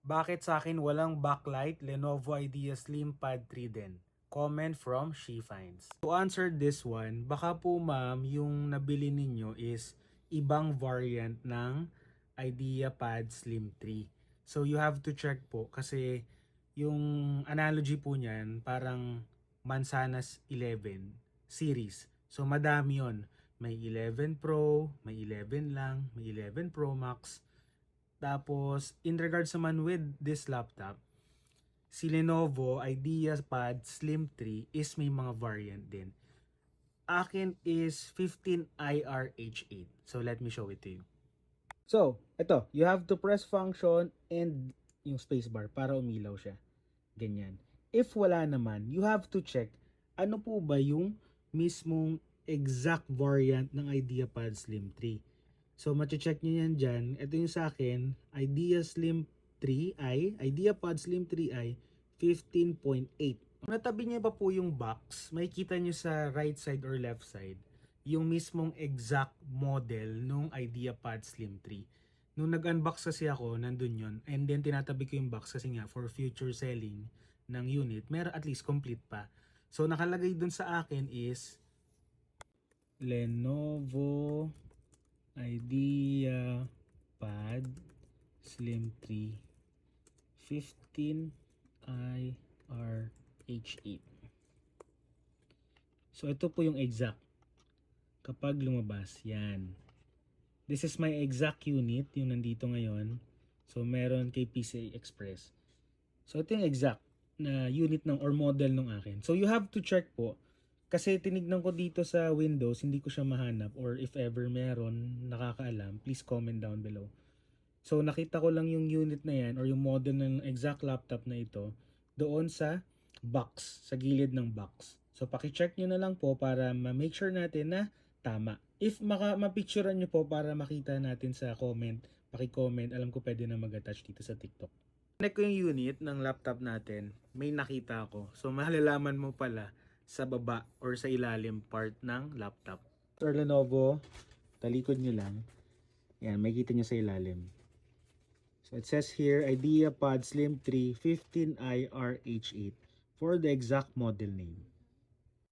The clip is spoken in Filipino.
Bakit sa akin walang backlight Lenovo Idea Slim Pad 3 din? Comment from She Finds. To answer this one, baka po ma'am yung nabili ninyo is ibang variant ng Idea Pad Slim 3. So you have to check po kasi yung analogy po niyan parang Manzanas 11 series. So madami yon. May 11 Pro, may 11 lang, may 11 Pro Max. Tapos, in regards naman with this laptop, si Lenovo IdeaPad Slim 3 is may mga variant din. Akin is 15IRH8. So, let me show it to you. So, ito, you have to press function and yung spacebar para umilaw siya. Ganyan. If wala naman, you have to check ano po ba yung mismong exact variant ng IdeaPad Slim 3. So, mache-check nyo yan dyan. Ito yung sa akin, Idea Slim 3i, IdeaPad Slim 3i 15.8. Kung natabi nyo pa po yung box, makikita nyo sa right side or left side yung mismong exact model nung IdeaPad Slim 3. Nung nag-unbox kasi ako, nandun yun. And then tinatabi ko yung box kasi nga for future selling ng unit, meron at least complete pa. So nakalagay dun sa akin is Lenovo IdeaPad Slim 3 15IRH8. So ito po yung exact. Kapag lumabas, yan. This is my exact unit, yung nandito ngayon. So meron kay PCI Express. So ito yung exact na unit ng or model ng akin. So you have to check po. Kasi tinignan ko dito sa Windows, hindi ko siya mahanap, or if ever meron nakakaalam, please comment down below. So nakita ko lang yung unit na yan or yung model ng exact laptop na ito doon sa box, sa gilid ng box. So paki-check nyo na lang po para ma-make sure natin na tama. If ma-picturean nyo po para makita natin sa comment, paki-comment, alam ko pwede na mag-attach dito sa TikTok. Connect ko yung unit ng laptop natin, may nakita ko. So malalaman mo pala sa baba or sa ilalim part ng laptop. Or Lenovo, talikod nyo lang. Yan, makikita nyo sa ilalim. So it says here, IdeaPad Slim 3 15IRH8 for the exact model name.